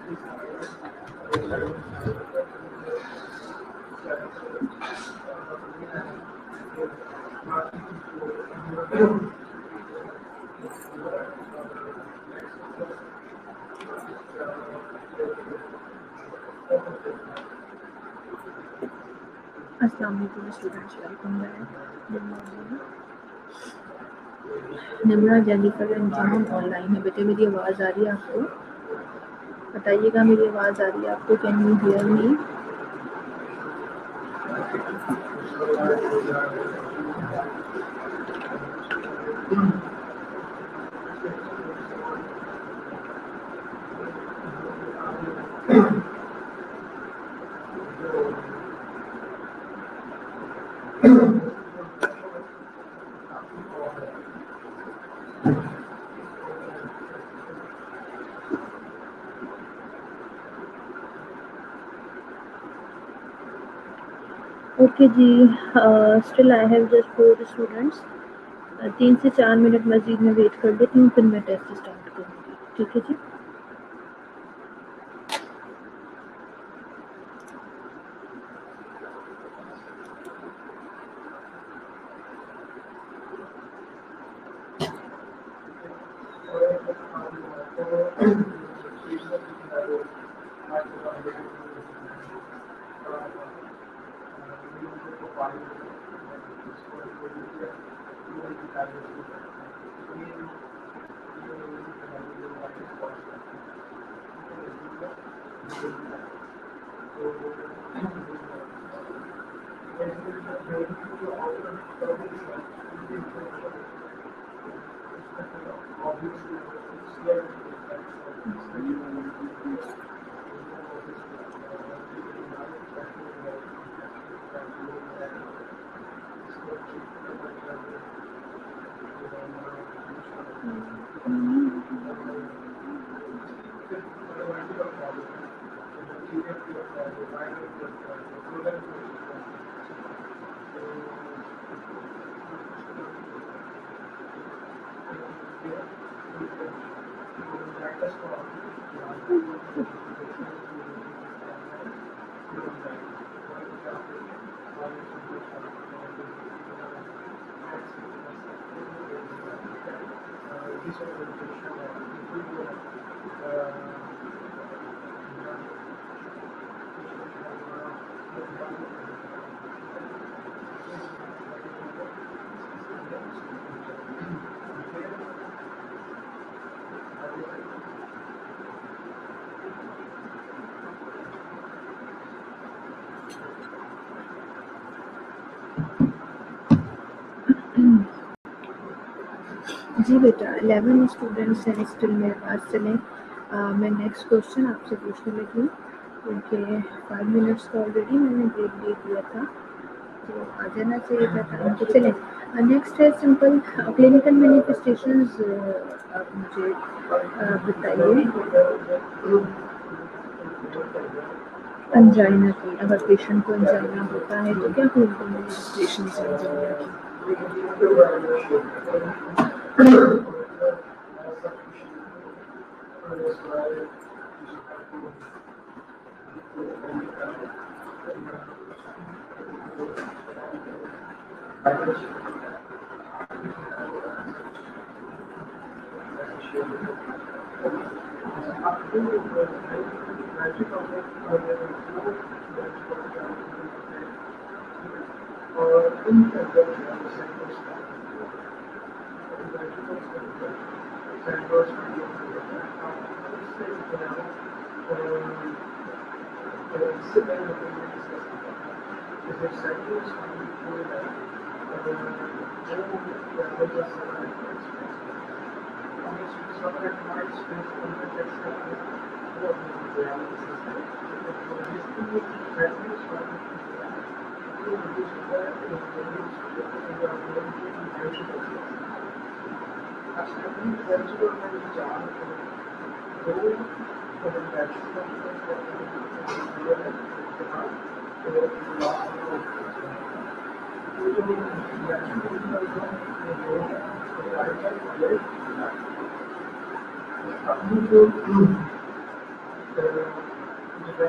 अस्सलाम वालेकुम students, welcome back. Good morning. Nimra Jennifer and John online है। बेटे मेरी आवाज़ आ रही है आपको? बताइएगा मेरी आवाज़ आ रही है आपको? Can you hear me? Okay जी, still I have just 4 students. 3 से 4 मिनट मजीद में वेट कर लेती हूँ, फिर मैं टेस्ट स्टार्ट करूँगी। ठीक है जी। जी बेटा, 11 स्टूडेंट्स हैं स्टिल मेरे पास। चलें, मैं नेक्स्ट क्वेश्चन आपसे पूछने लगी हूँ क्योंकि 5 मिनट्स का ऑलरेडी मैंने ब्रेक दे दिया था, तो आ जाना चाहिए था टाइम। तो चलें, नेक्स्ट है सिंपल क्लिनिकल मैनिफेस्टेशंस। आप मुझे बताइए अंजाइना की। अगर पेशेंट को अंजाइना होता है तो क्या क्लिनिकल मैनिफेस्टेशंस है अंजाइना की? ओके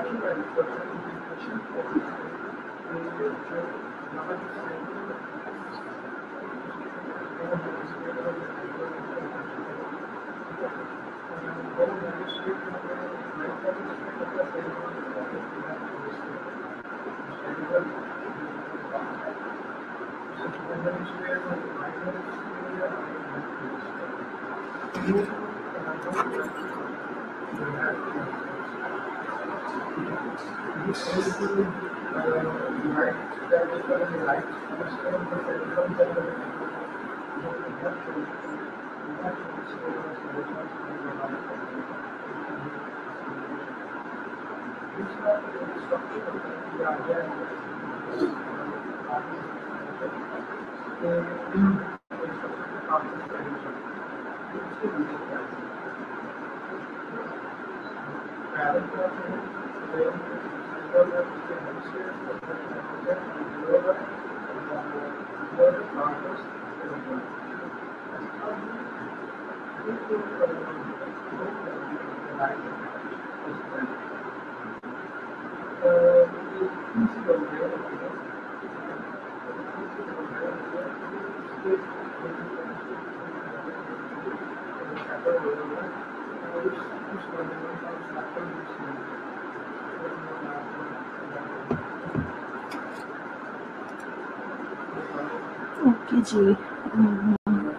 जी।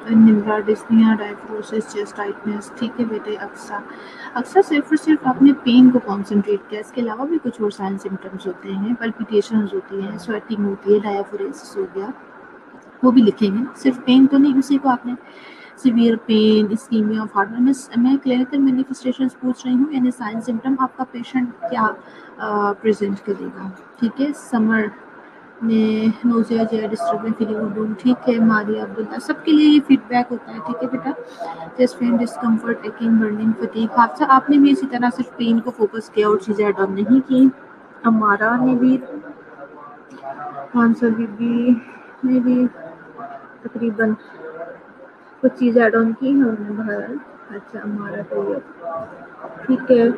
निम्रा डिस्निया डायफ्रोसिस चेस्ट टाइटनेस, ठीक है बेटे। अक्सर सिर्फ और सिर्फ आपने पेन को कॉन्सेंट्रेट किया, इसके अलावा भी कुछ और साइन सिम्टम्स होते हैं, पल्पिटेशंस होती हैं, स्वेटिंग होती है, डायफोरेसिस हो गया, वो भी लिखेंगे ना, सिर्फ पेन तो नहीं। उसी को आपने severe pain, ischaemia of heart, मैं क्लिनिकल मैनिफेस्टेशंस पूछ रही हूँ, यानी साइन सिम्टम आपका पेशेंट क्या प्रेजेंट करेगा, ठीक है। समर में नोजिया या डिस्टर्बिंग फीलिंग, ठीक है। मारिया अब्दुल्ला, सबके लिए ये फीडबैक होता है, ठीक है बेटा। Chest pain, discomfort, acting, burning, fatigue. आपने भी इसी तरह सिर्फ पेन को फोकस किया और चीज़ें ऐड ऑन नहीं की। हमारा ने भी, आंसर बीबी ने भी तकरीबन कुछ चीज़ें ऐड ऑन की हैं हमने बाहर। अच्छा, हमारा तो ये ठीक है।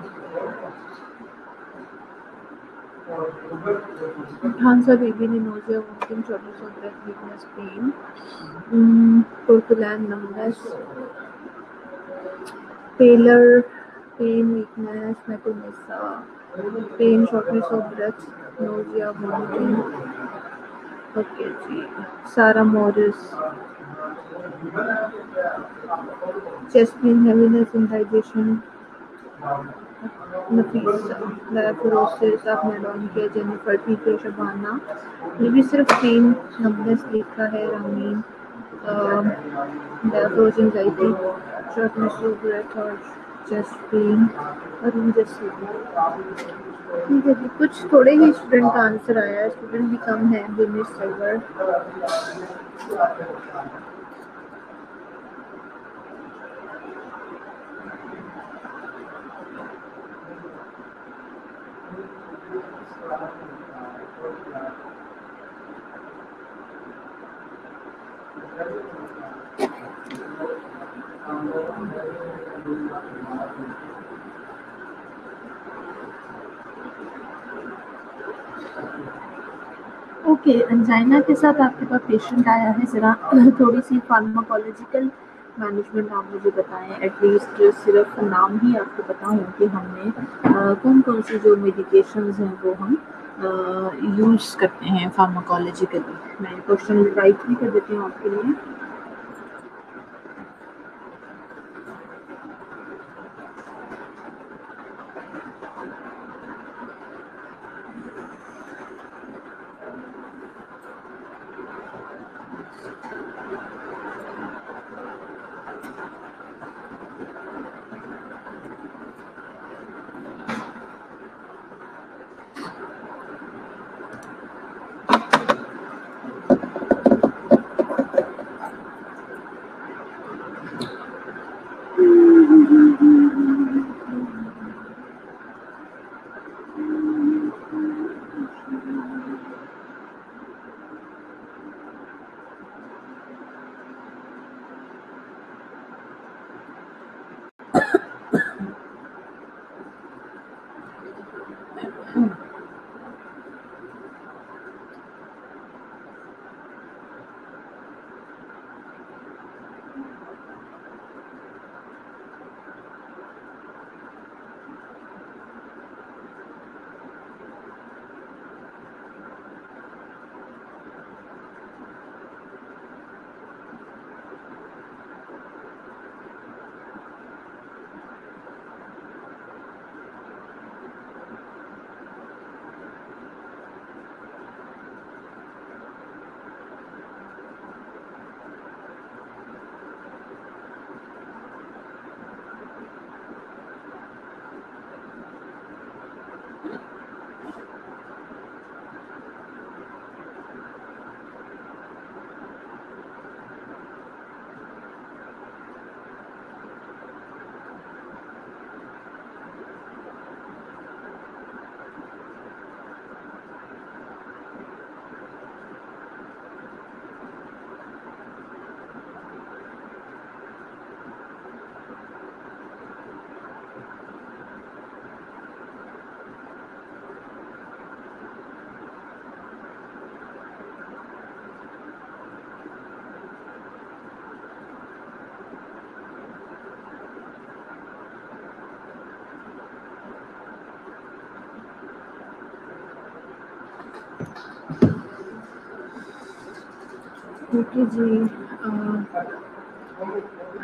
हांसा बेबी ने nausea, vomiting, shortness of breath, weakness, pain, porcelain numbness, pallor, pain, weakness, metonesa, pain, shortness of breath, nausea, vomiting. Okay जी। Sara Morris, chest pain, heaviness, indigestion, Nafisa, diaphoresis आपने लॉन्च किया। जेनिफर, ठीक है। शबाना, ये भी सिर्फ पेन, नम्बनेस लिखा है। Rameen, diaphoresis, anxiety, shortness of breath और चेस्ट पेन, और जैसे ठीक है जी। कुछ थोड़े ही स्टूडेंट का आंसर आया है, स्टूडेंट भी कम है। बिनिश सर्वर, ओके। एंजाइना के साथ आपके पास पेशेंट आया है, ज़रा थोड़ी सी फार्माकोलॉजिकल मैनेजमेंट आप मुझे बताएं। एटलीस्ट सिर्फ नाम ही आपको पता हो कि हमने कौन कौन सी जो मेडिकेशंस हैं वो हम यूज़ करते हैं फार्माकोलॉजिकली। मैं क्वेश्चन राइट भी कर देती हूँ आपके लिए। ओके जी,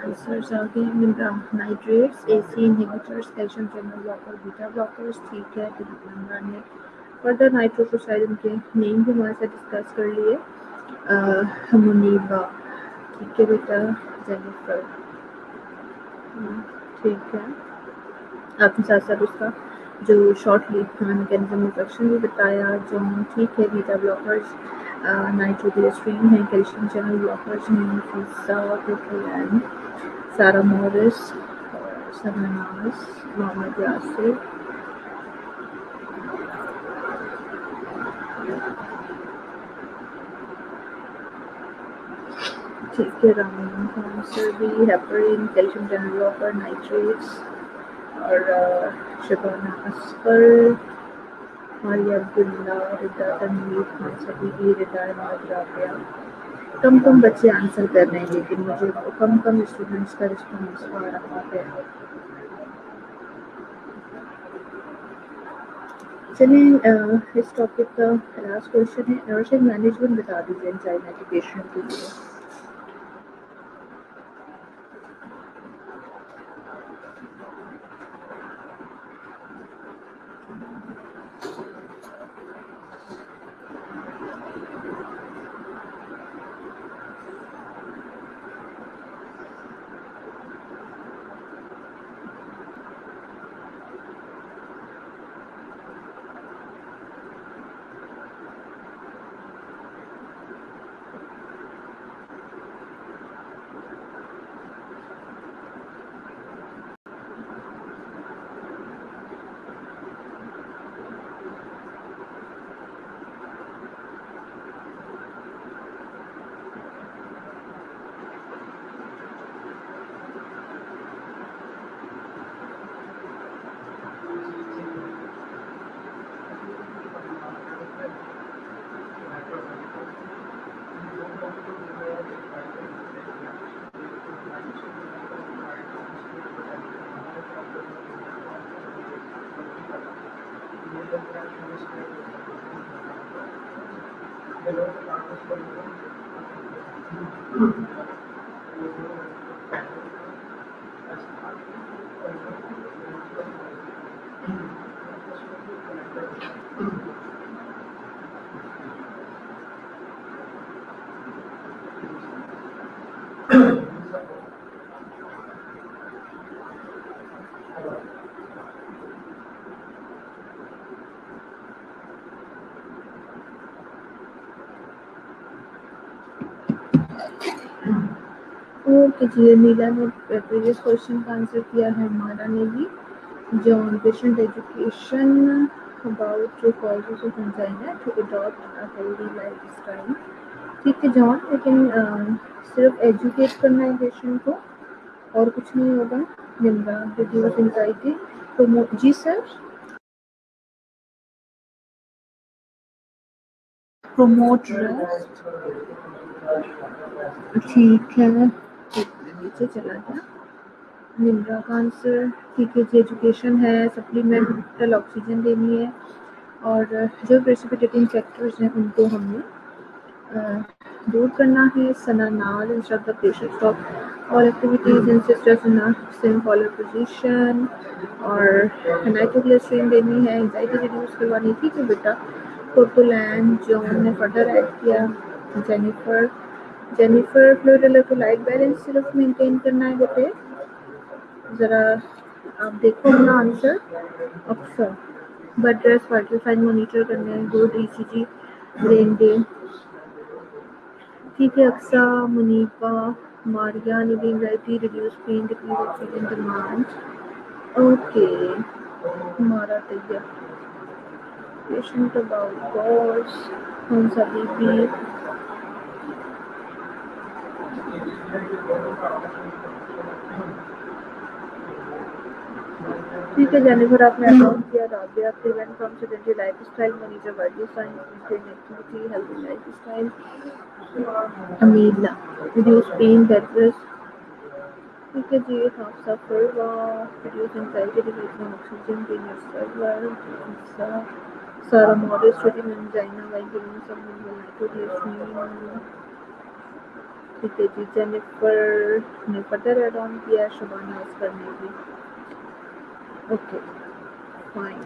आंसर्स आ गए। Mineral nitrates, AC inhibitors, calcium channel blocker, beta blockers. ठीक है, तो मिनरल ने फर्दर नाइट्रोक्लोराइड के नेम भी हमारे साथ डिस्कस कर लिए। मुनीबा, ठीक है बेटा, जेनिफर, ठीक है। आपके साथ साथ उसका जो शॉर्टली मैकेनिज्म ऑफ एक्शन भी बताया, जो ठीक है। बीटा ब्लॉकर्स नाइट्रोग्लिसरीन है, कैल्शियम चैनल ब्लॉकर्स हैं फीसा, प्रोपोलैन, सारा मॉरिस, सरनास, मोहम्मद यासिर। ठीक है, रामीन का आंसर भी heparin, calcium channel blocker, nitrates और शबाना असफर, मारिया अब्दुल्ला, रिदा तनवीर खान सदीकी, रिदा अहमद राबिया। कम बच्चे आंसर कर रहे हैं, लेकिन मुझे कम स्टूडेंट्स का रिस्पॉन्स आ रहा है। चलिए, इस टॉपिक का लास्ट क्वेश्चन है, नर्सिंग मैनेजमेंट बता दीजिए एंजाइम एजुकेशन के लिए। ओके जी, नीला ने प्रीवियस क्वेश्चन का आंसर किया है, हमारा ने भी। John, patient education about causes of angina to adopt a healthy lifestyle. ठीक है जॉन, लेकिन सिर्फ एजुकेट करना है पेशेंट को और कुछ नहीं होगा। निम्रा, रिड्यूस एंजाइटी, जी सर, प्रमोट रेस्ट, ठीक है। नीचे चला गया निम्रा का आंसर। ठीक है जी, एजुकेशन है, सप्लीमेंटल ऑक्सीजन देनी है और जो प्रेसिपिटेटिंग फैक्टर्स हैं उनको हमने दूर करना है। सनानाल instruct the patient stop all activities insist in same follow position और नाइट्रोग्लिसरीन देनी है, एंजाइटी रिड्यूस करवानी। ठीक है बेटा। कोर्टोलैन, जॉन ने फर्दर ऐड किया। जेनिफर फ्लूइड इलेक्ट्रोलाइट बैलेंस सिर्फ मेंटेन करना है बेटे। जरा आप देखो अपना आंसर। अक्सर blood test vital sign monitor करने हैं, गुड ईसीजी लेंगे। ठीक है, अक्सा, मुनीफा, मारिया ने भी anxiety reduce pain decrease oxygen demand. Okay, हमारा तैयार पेशेंट अबाउट कॉज कौन सा बीपी। ठीक है जेनिफर, आपने अकाउंट किया। Rabia, prevent from sedentary lifestyle, monitor vital signs, maintain activity, healthy lifestyle. Amila, reduce pain, bed rest. ठीक है जी, half suffer reduce anxiety, release oxygen, pain server, Sara model study angina वाइगुलम सब नाइट्रोग्लिसरीन। ठीक है जी, जेनिफर ने फटर एड ऑन किया, शबाना अस्कर ने भी। Okay fine.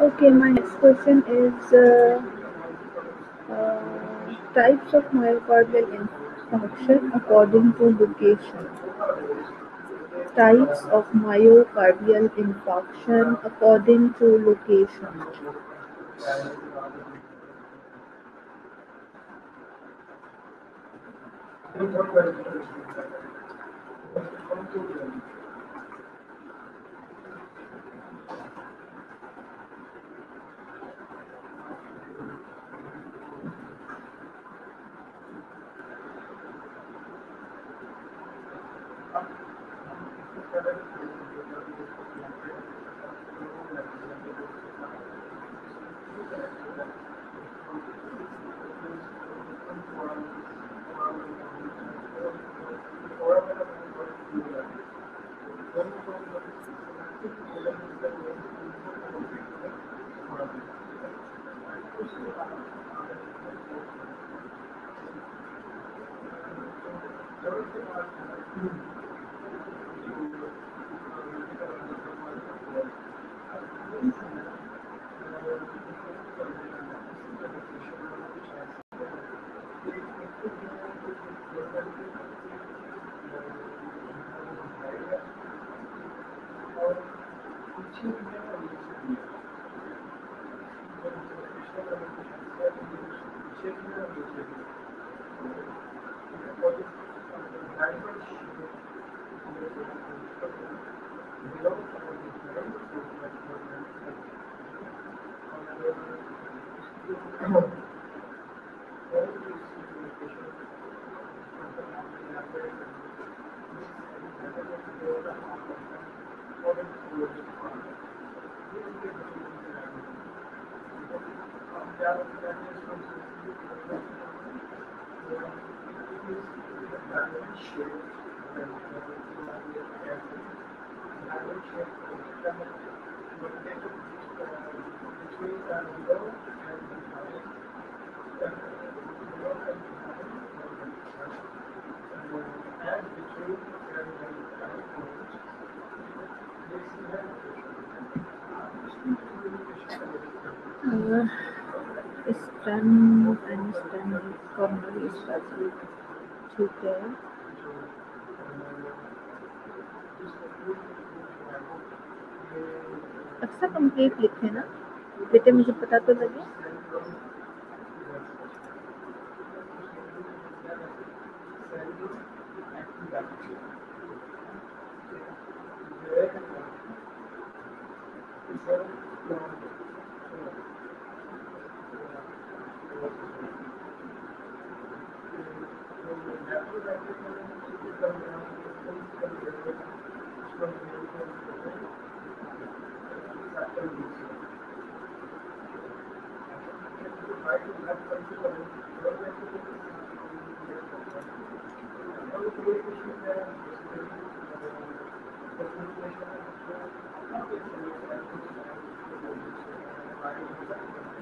Okay, my next question is types of myocardial infarction according to location. Types of myocardial infarction according to location. Unstable coronary spasm, ठीक है। अक्सर कंप्लीट लिखे ना बेटे, मुझे पता तो लगे।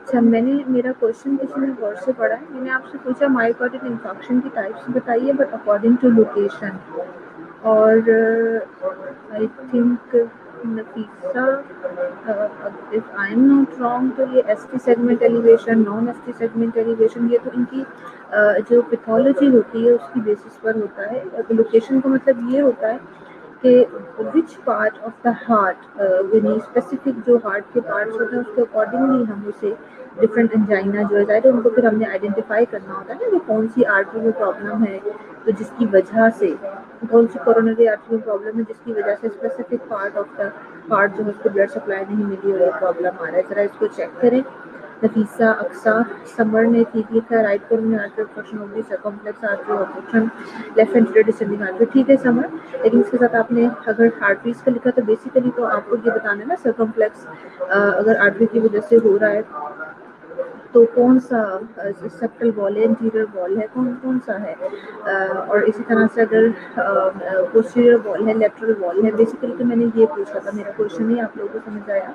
अच्छा, मेरा क्वेश्चन किसी ने गौर से पढ़ा है। मैंने आपसे पूछा मायोकार्डियल इंफाक्शन की टाइप्स बताइए बट अकॉर्डिंग टू लोकेशन, और I think Nafisa, if I am not wrong, तो ये ST segment elevation, non ST segment elevation, ये तो इनकी जो पैथोलॉजी होती है उसकी बेसिस पर होता है। लोकेशन का मतलब ये होता है कि which part of the heart, यानी स्पेसिफिक जो हार्ट के पार्ट्स होते हैं उसके अकॉर्डिंगली हम उसे डिफरेंट एंजाइना जो है उनको फिर हमने आइडेंटिफाई करना होता है ना कि कौन सी आर्टरी में प्रॉब्लम है, तो जिसकी वजह से कौन सी कोरोनरी आर्टरी में प्रॉब्लम है जिसकी वजह से specific part of the heart जो है उसको ब्लड सप्लाई नहीं मिली और ये प्रॉब्लम आ रहा है। ज़रा इसको चेक करें। नफीसा अक्सा समर ने ठीक लिखा है, राइट कोरोनरी आर्टरी ऑब्स्ट्रक्शन होगी, circumflex artery obstruction, left anterior descending artery, ठीक है समर। लेकिन इसके साथ आपने अगर आर्टरीज का लिखा तो बेसिकली तो आपको ये बताना है ना सर्कमफ्लेक्स अगर आर्टरी की वजह से हो रहा है तो कौन सा सेप्टल वॉल है, इंटीरियर वॉल है, कौन कौन सा है, और इसी तरह से अगर पोस्टीरियर वॉल है, लेटरल वॉल है। बेसिकली तो मैंने ये पूछा था, मेरा क्वेश्चन ही आप लोगों को समझ आया।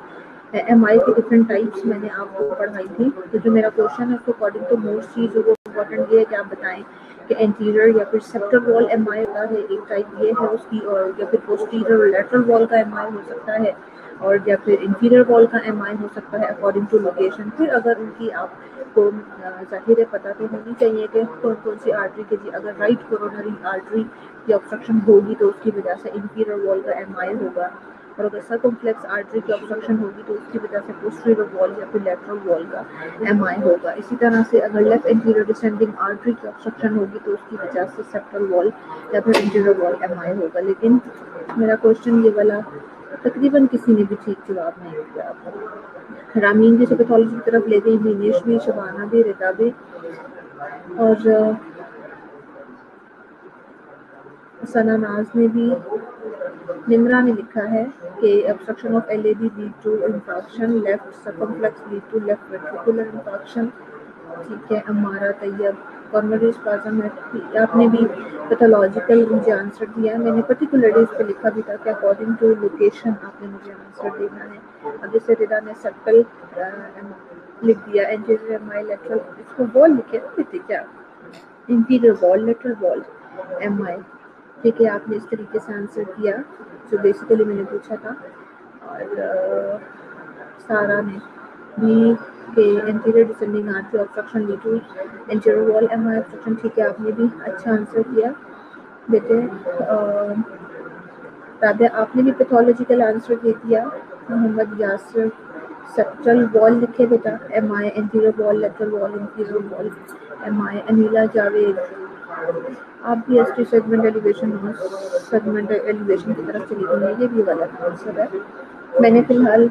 एमआई के डिफरेंट टाइप्स मैंने आपको पढ़ाई थी, तो जो मेरा क्वेश्चन है उसको अकॉर्डिंग टू मोस्ट चीज़ वो इम्पोर्टेंट ये है कि आप बताएं कि एंटीरियर या फिर सेप्टल वॉल एमआई होता है, एक टाइप ये है उसकी, और या फिर पोस्टीरियर और लेटरल वॉल का एमआई हो सकता है, और या फिर इंटीरियर वॉल का एमआई हो सकता है अकॉर्डिंग टू लोकेशन। फिर अगर उनकी आपको जाहिर है पता तो होनी चाहिए कि कौन कौन सी आर्टरी के जी अगर राइट कोरोनरी आर्टरी की ऑब्स्ट्रक्शन होगी तो उसकी वजह से इंटीरियर वॉल का एमआई होगा, और अगर सर्कमफ्लेक्स आर्टरी की ऑब्स्ट्रक्शन होगी तो उसकी वजह से पोस्टीरियर वॉल या फिर लेटरल वॉल का एमआई होगा। इसी तरह से अगर लेफ्ट इंटीरियर डिसेंडिंग आर्टरी की ऑब्स्ट्रक्शन होगी तो उसकी वजह से सेप्टल वॉल या फिर इंटीरियर वॉल एमआई होगा। लेकिन मेरा क्वेश्चन ये वाला तकरीबन किसी ने भी ठीक जवाब नहीं दिया। रामीन जी से पैथोलॉजी की तरफ ले गई, दिनेश भी, शबाना भी, रिता भी, और सना नाज ने भी। निमरा ने लिखा है कि obstruction of LAD lead to infarction, left circumflex lead to left ventricular infarction, ठीक है। अमारा तैयब कॉर्नरी स्पाज़म है, आपने भी पैथोलॉजिकल मुझे आंसर दिया है। मैंने पर्टिकुलरली इस पर लिखा भी था कि अकॉर्डिंग टू लोकेशन आपने मुझे आंसर देना है। अब जैसे रिदा ने सर्कल लिख दिया, एंटीरियर एमआई लेटरल, इसको वॉल लिखे ना बेटे, क्या interior wall lateral wall MI, ठीक है। आपने इस तरीके से आंसर किया जो बेसिकली मैंने पूछा था। और सारा ने भी के anterior descending artery obstruction lead to interior wall MI obstruction, ठीक है। आपने भी अच्छा आंसर किया बेटे। राबिया आपने भी पैथोलॉजिकल आंसर दे दिया। मोहम्मद यासिर सेप्टल वॉल लिखे बेटा, MI anterior wall lateral wall interior wall MI. Anila Javed आप भी ST segment elevation segment elevation की तरफ चली गई, ये भी गलत आंसर है। मैंने फिलहाल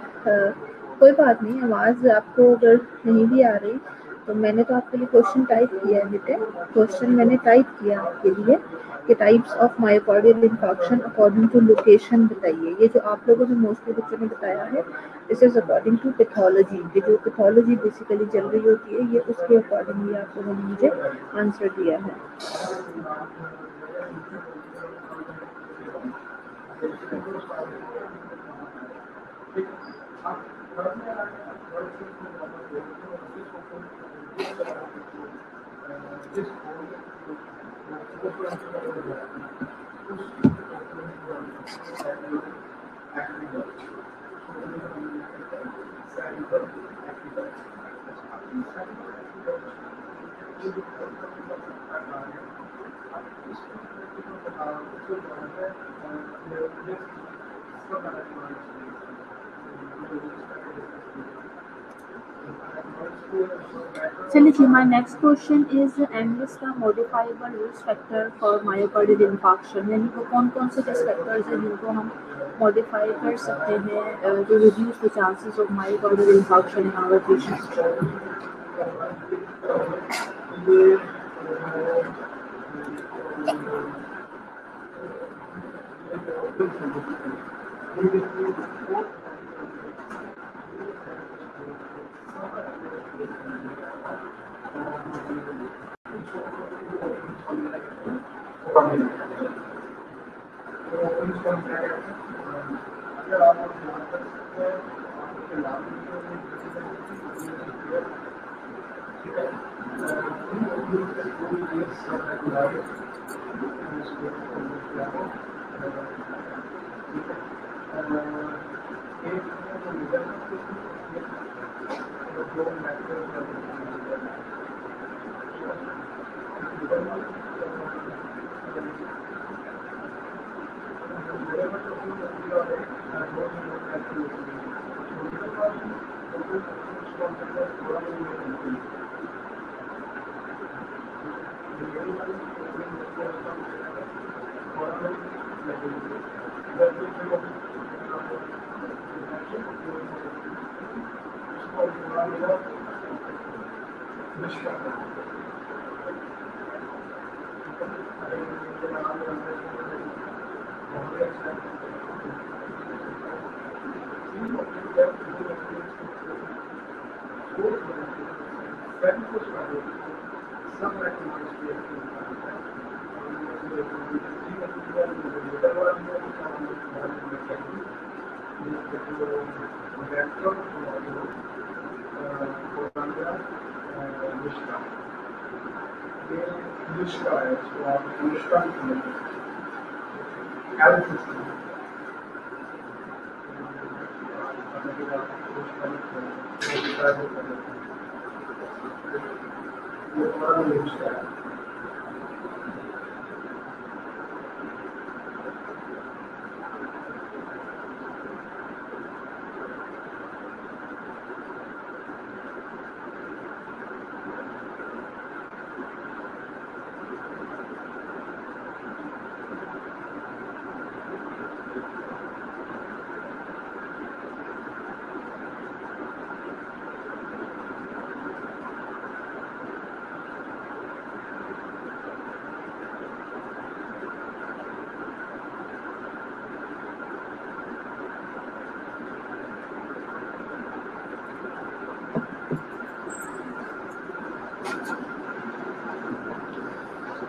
कोई बात नहीं, आवाज़ आपको अगर नहीं भी आ रही तो मैंने तो आपके लिए क्वेश्चन टाइप किया है बेटे, क्वेश्चन मैंने टाइप किया आपके लिए कि types of myocardial infarction according to location बताइए। ये जो आप लोगों ने मोस्टली बच्चों ने बताया है this is according to pathology, ये जो पैथोलॉजी बेसिकली चल रही होती है ये उसके अकॉर्डिंगली आप लोगों ने मुझे आंसर दिया है। चलिए जी, my next question is um is the modifiable risk factor for myocardial infarction, यानी वो कौन कौन से रिस्क फैक्टर्स हैं जिनको हम मॉडिफाई कर सकते हैं to reduce the chances of myocardial infarction in our patients.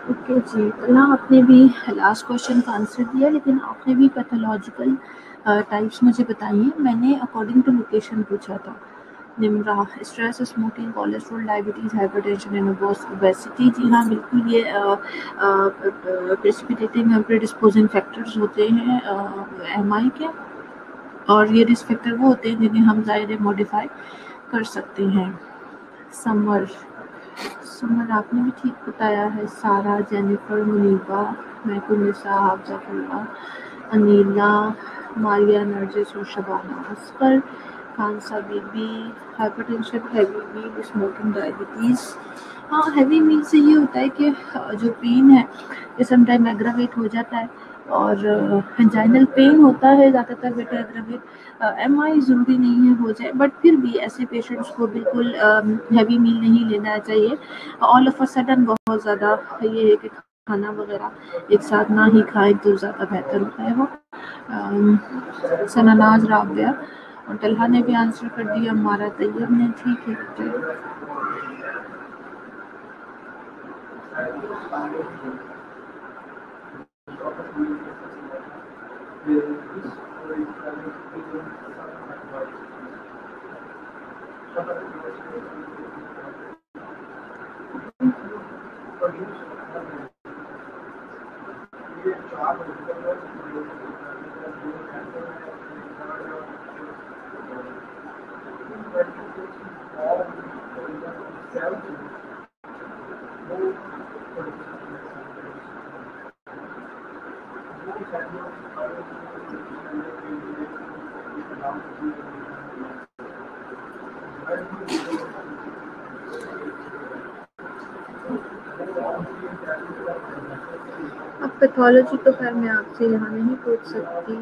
Okay जी, ना आपने भी लास्ट क्वेश्चन का आंसर दिया, लेकिन आपने भी पैथोलॉजिकल टाइप्स मुझे बताई हैं। मैंने अकॉर्डिंग टू लोकेशन पूछा था। Nimra, stress, smoking, cholesterol, diabetes, hypertension and obesity. जी हाँ, बिल्कुल ये प्रेसिपिटेटिंग प्रेडिस्पोजिंग फैक्टर्स होते हैं एमआई के, और ये रिस्क फैक्टर वो होते हैं जिन्हें हम ज़ाहिर मॉडिफाई कर सकते हैं। समर आपने भी ठीक बताया है। सारा, जेनिफर, मुनीबा, मैकुनिसा, हाफजाफुल्ला, अनीला, मारिया, नरजिस और शबाना, असकर, खानसा बीबी, हाइपरटेंशन, हैवी मील, स्मोकिंग, डायबिटीज़। हाँ, हैवी मील से ये होता है कि जो पेन है ये समटाइम एग्रावेट हो जाता है, और एंजाइनल पेन होता है ज़्यादातर बेटा एग्रावेट। एमआई ज़रूरी नहीं है हो जाए, बट फिर भी ऐसे पेशेंट्स को बिल्कुल हैवी मील नहीं लेना चाहिए। ऑल ऑफ अ सडन बहुत ज़्यादा ये है कि खाना वगैरह एक साथ ना ही खाएं तो ज़्यादा बेहतर होता है वो। सनानाज, राबिया और तलहा ने भी आंसर कर दिया, हमारा तैयब ने। ठीक है, अब पैथोलॉजी तो खैर मैं आपसे यहाँ नहीं पूछ सकती।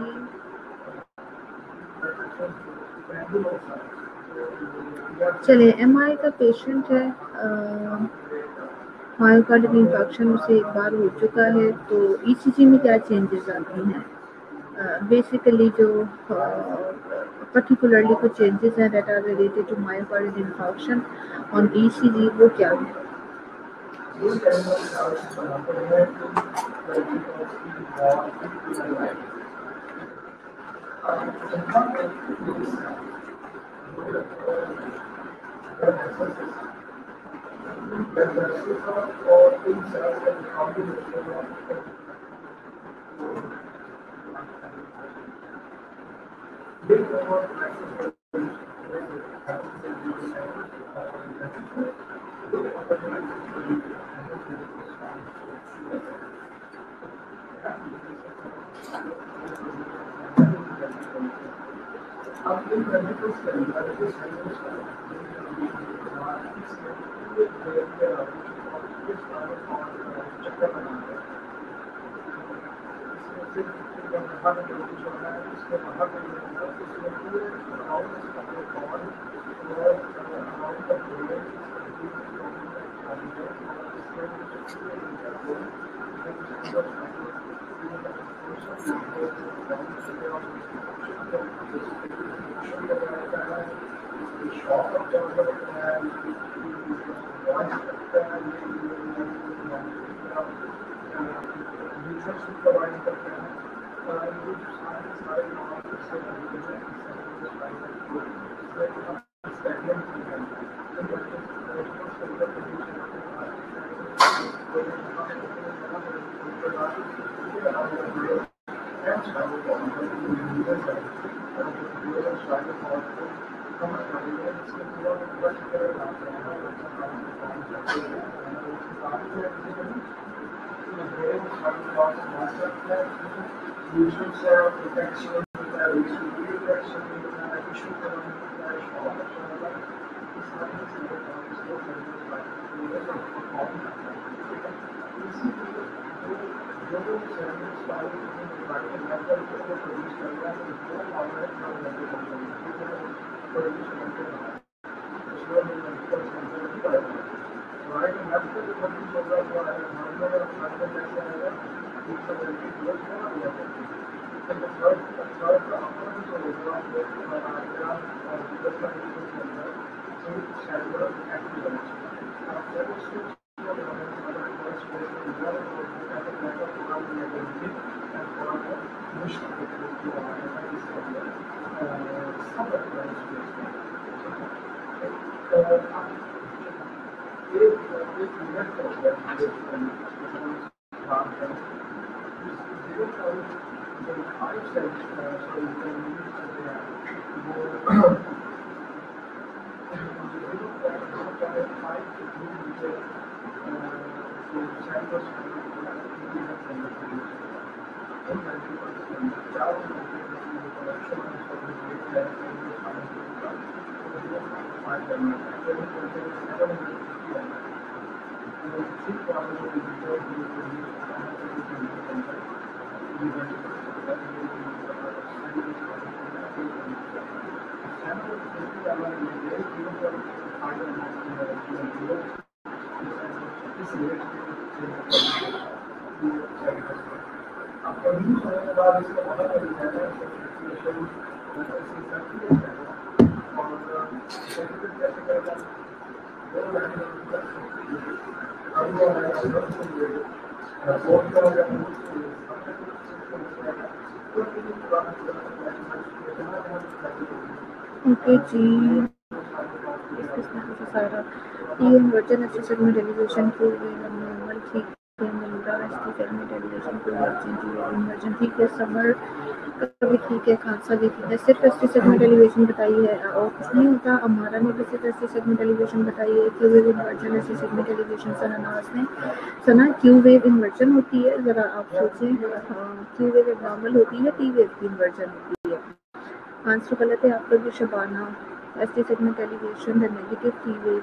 चलिए, MI का पेशेंट है, मायोकार्डियल इंफार्क्शन उसे एक बार हो चुका है, तो ECG में क्या चेंजेस आती हैं? बेसिकली जो पर्टिकुलरली कुछ चेंजेस हैं that are related to myocardial infarction on ECG, वो क्या है? ओके जी, वर्जन एसिड में डेलीवेशन को नॉर्मल ठीक है, मिलता है इसकी सेल में डेलीवेशन को वर्जन ठीक है। समर का भी ठीक है, खांसा भी ठीक है, सिर्फ एसटी सेगमेंट एलिवेशन बताई है और कुछ नहीं होता। अमारा ने भी सिर्फ एसटी सेगमेंट एलिवेशन बताई है। Q wave inversion ST segment elevation सनानाज ने सना क्यू वेव इन्वर्जन होती है। ज़रा आप सोचें, क्यू वेव एबनॉर्मल होती है, टी वेव की इन्वर्जन होती है। आंसर गलत है आपका भी Shabana. ST segment elevation the negative T wave,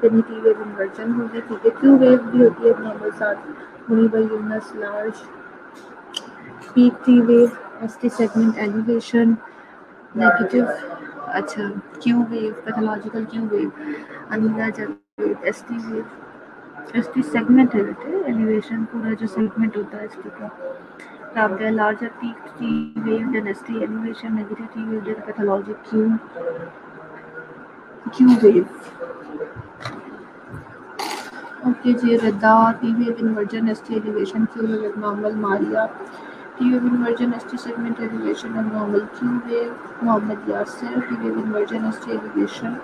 यानी टी वेव इन्वर्जन होगी, ठीक है। क्यू वेव भी होती है एबनॉर्मल साथ Munibal Younus large peak T wave ST segment elevation negative. अच्छा, Q wave pathological Q wave Anila जब एसटी वेव एसटी सेगमेंट है बेटे, एलिवेशन पूरा जो सेगमेंट होता है एसटी का। Rabia larger peak T wave than ST elevation, negative T wave than pathologic Q wave. Okay जी, रद्दा T wave inversion ST elevation Q wave abnormal Maria T wave inversion ST segment elevation abnormal Q wave Mohammed Yasser T wave inversion ST elevation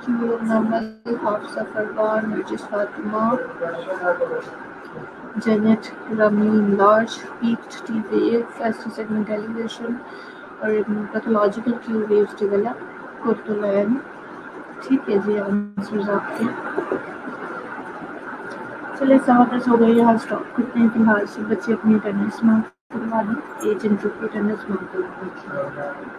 Q wave abnormal Hafsa Farwan Narjis Fatima Janet Ramin large peaked T wave ST segment elevation और pathological Q waves develop कोर्टोलैन। ठीक है जी, answers आपके। चलिए 10:15 हो गई, यहाँ stop करते हैं फिलहाल। से बच्चे अपनी अटेंडेंस मार्क करवा दें, एज इंटरव्यू की अटेंडेंस मार्क करवा दें।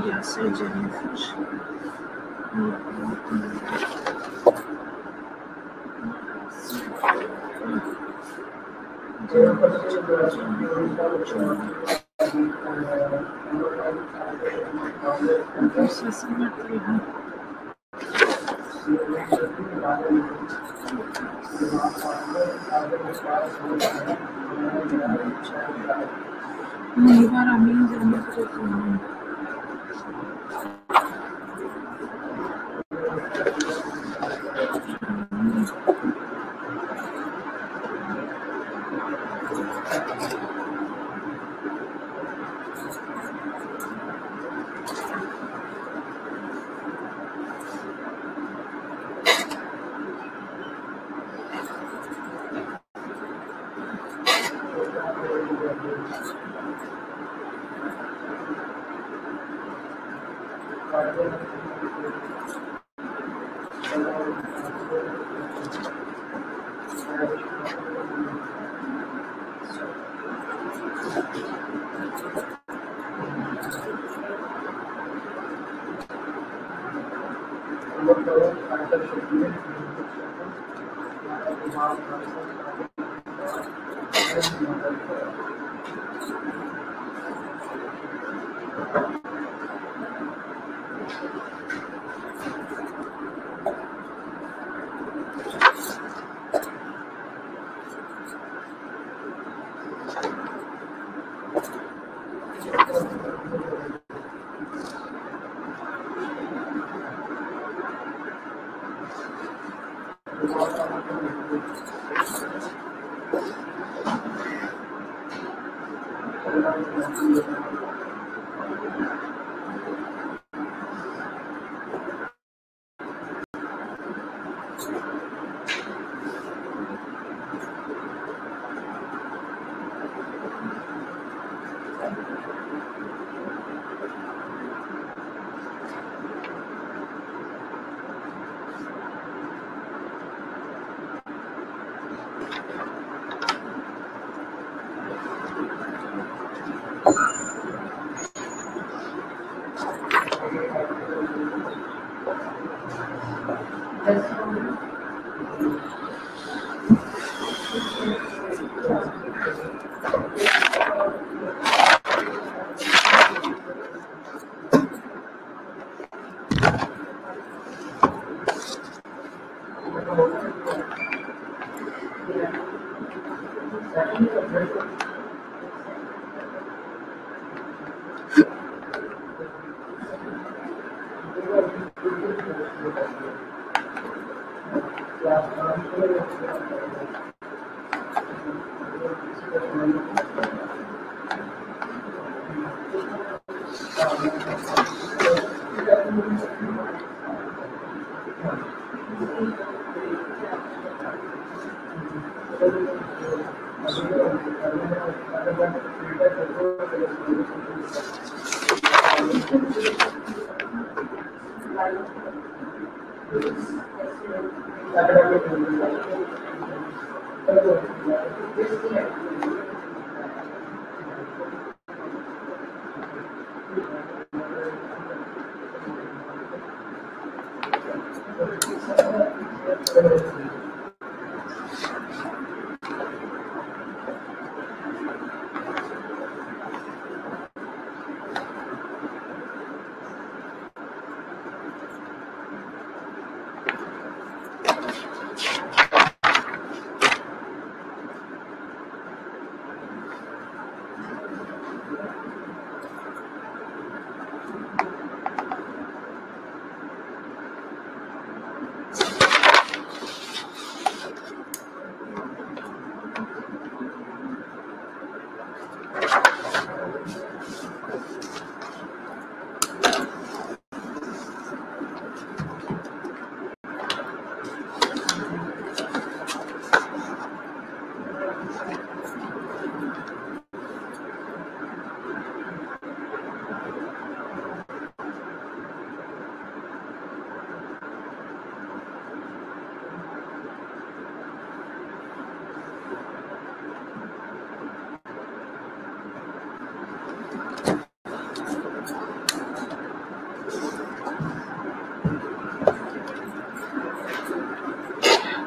Yasser Jennifer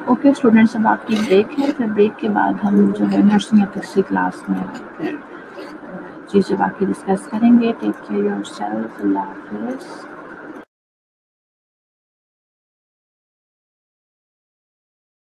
ओके स्टूडेंट्स, अब आपकी ब्रेक है। फिर ब्रेक के बाद हम जो है नर्सिंग एफएससी क्लास में फिर चीज़ें बाकी डिस्कस करेंगे। टेक केयर योरसेल्फ, अल्लाह हाफिज़।